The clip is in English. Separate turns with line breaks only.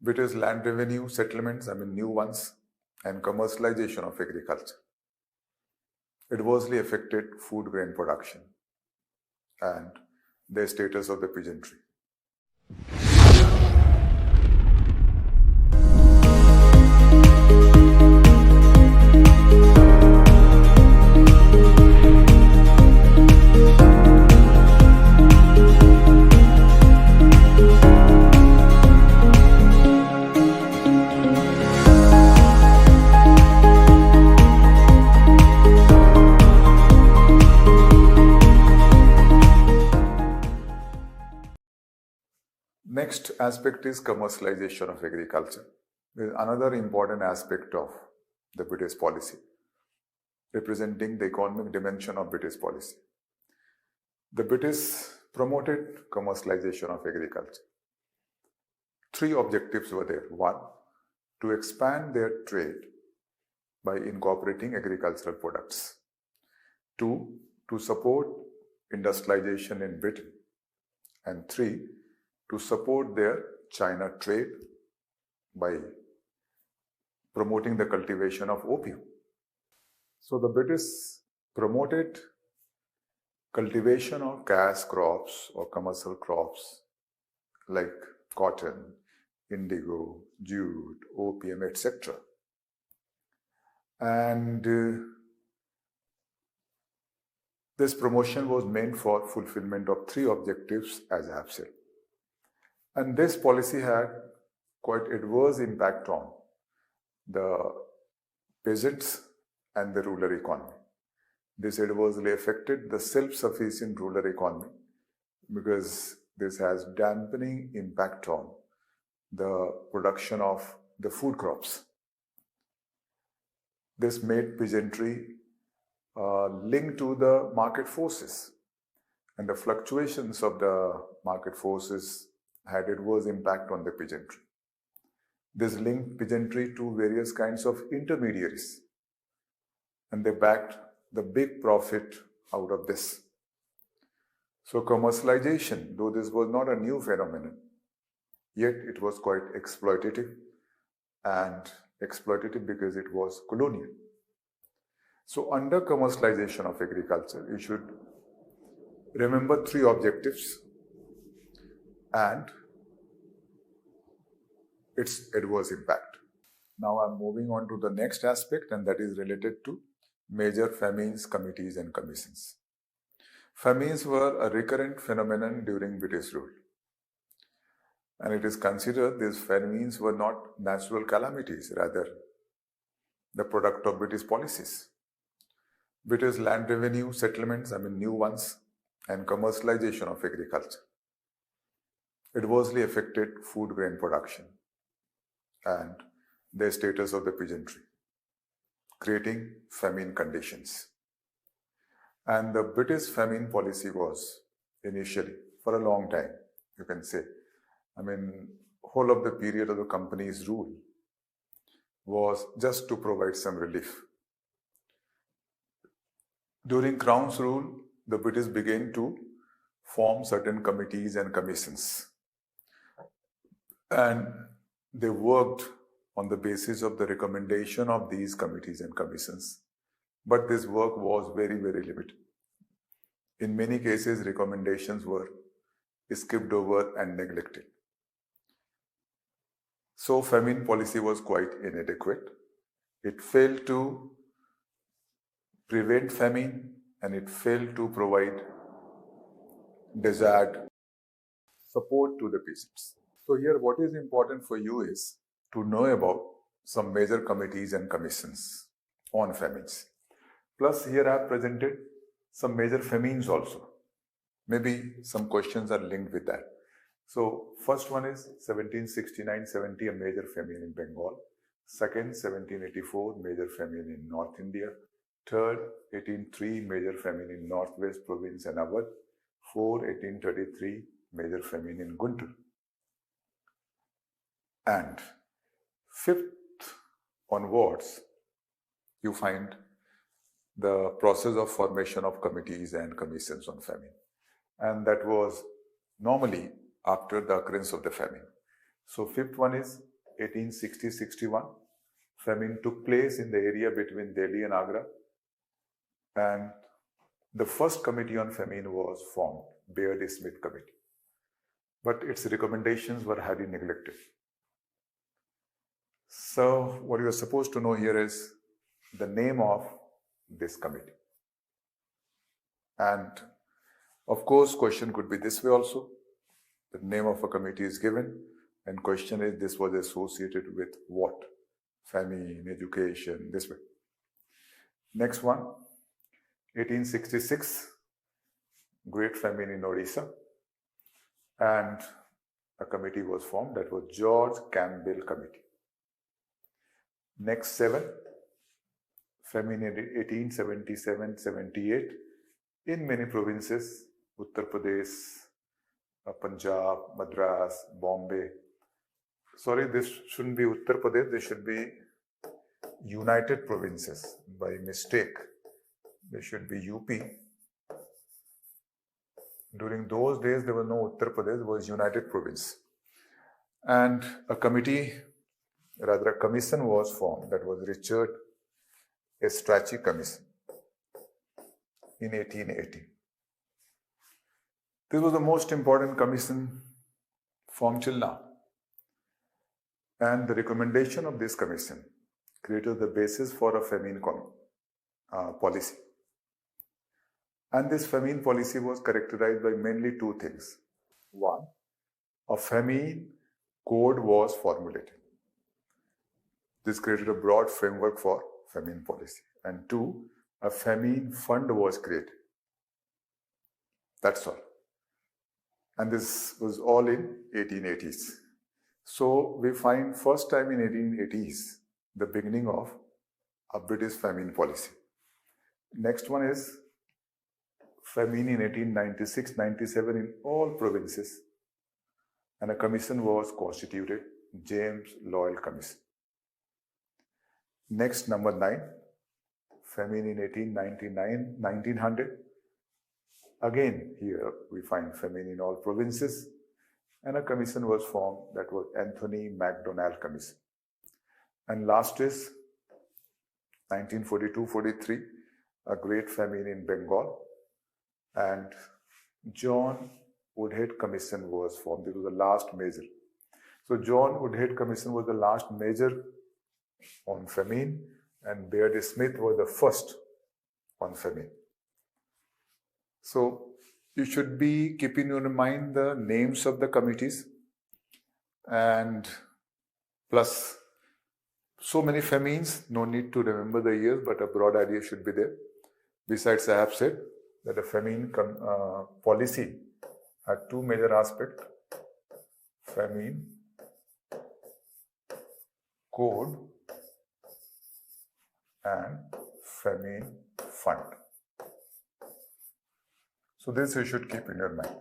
British land revenue settlements, new ones, and commercialization of agriculture. Adversely affected food grain production and the status of the peasantry. Next aspect is commercialization of agriculture. There is another important aspect of the British policy, representing the economic dimension of British policy. The British promoted commercialization of agriculture. Three objectives were there. One, to expand their trade by incorporating agricultural products. Two, to support industrialization in Britain. And three, to support their China trade by promoting the cultivation of opium. So the British promoted cultivation of cash crops or commercial crops like cotton, indigo, jute, opium, etc. And this promotion was meant for fulfillment of three objectives, as I have said. And this policy had quite adverse impact on the peasants and the rural economy. This adversely affected the self-sufficient rural economy because this has dampening impact on the production of the food crops. This made peasantry linked to the market forces, and the fluctuations of the market forces had adverse impact on the peasantry. This linked peasantry to various kinds of intermediaries, and they backed the big profit out of this. So commercialization, though this was not a new phenomenon, yet it was quite exploitative, and exploitative because it was colonial. So under commercialization of agriculture, you should remember three objectives and its adverse impact. Now I'm moving on to the next aspect, and that is related to major famines, committees and commissions. Famines were a recurrent phenomenon during British rule, and it is considered these famines were not natural calamities, rather the product of British policies. British land revenue settlements, new ones, and commercialization of agriculture adversely affected food grain production and the status of the peasantry, creating famine conditions. And the British famine policy was initially, for a long time, you can say, whole of the period of the company's rule was just to provide some relief. During Crown's rule, the British began to form certain committees and commissions, and they worked on the basis of the recommendation of these committees and commissions. But this work was very, very limited. In many cases, recommendations were skipped over and neglected. So famine policy was quite inadequate. It failed to prevent famine, and it failed to provide desired support to the peasants. So here what is important for you is to know about some major committees and commissions on famines. Plus here I have presented some major famines also. Maybe some questions are linked with that. So first one is 1769-70, a major famine in Bengal. Second, 1784, major famine in North India. Third, 1803, major famine in Northwest Province and Awadh. 4, 1833, major famine in Guntur. And fifth onwards, you find the process of formation of committees and commissions on famine. And that was normally after the occurrence of the famine. So fifth one is 1860-61. Famine took place in the area between Delhi and Agra, and the first committee on famine was formed, Baird-Smith Committee, but its recommendations were highly neglected. So what you are supposed to know here is the name of this committee. And of course, question could be this way also. The name of a committee is given, and question is this was associated with what? Famine, education, this way. Next one, 1866, Great Famine in Odisha, and a committee was formed, that was George Campbell Committee. Next 7, famine in 1877-78 in many provinces, Uttar Pradesh, Punjab, Madras, Bombay. Sorry, this shouldn't be Uttar Pradesh, this should be United Provinces. By mistake, there should be UP. During those days, there was no Uttar Pradesh, there was United Province. And a committee, rather a commission was formed, that was Richard Strachey Commission in 1880. This was the most important commission formed till now. And the recommendation of this commission created the basis for a famine policy. And this famine policy was characterized by mainly two things. One, a famine code was formulated. This created a broad framework for famine policy. And two, a famine fund was created. That's all. And this was all in 1880s. So we find first time in 1880s the beginning of a British famine policy. Next one is famine in 1896-97 in all provinces, and a commission was constituted, James Loyal Commission. Next, number 9, famine in 1899-1900. Again, here we find famine in all provinces, and a commission was formed, that was Anthony MacDonald Commission. And last is 1942-43, a great famine in Bengal, and John Woodhead Commission was formed. This was the last measure. So John Woodhead Commission was the last measure on famine, and Baird-Smith was the first on famine. So you should be keeping in mind the names of the committees, and plus so many famines, no need to remember the years, but a broad idea should be there. Besides, I have said that a famine policy had two major aspects: famine code and famine fund. So this you should keep in your mind.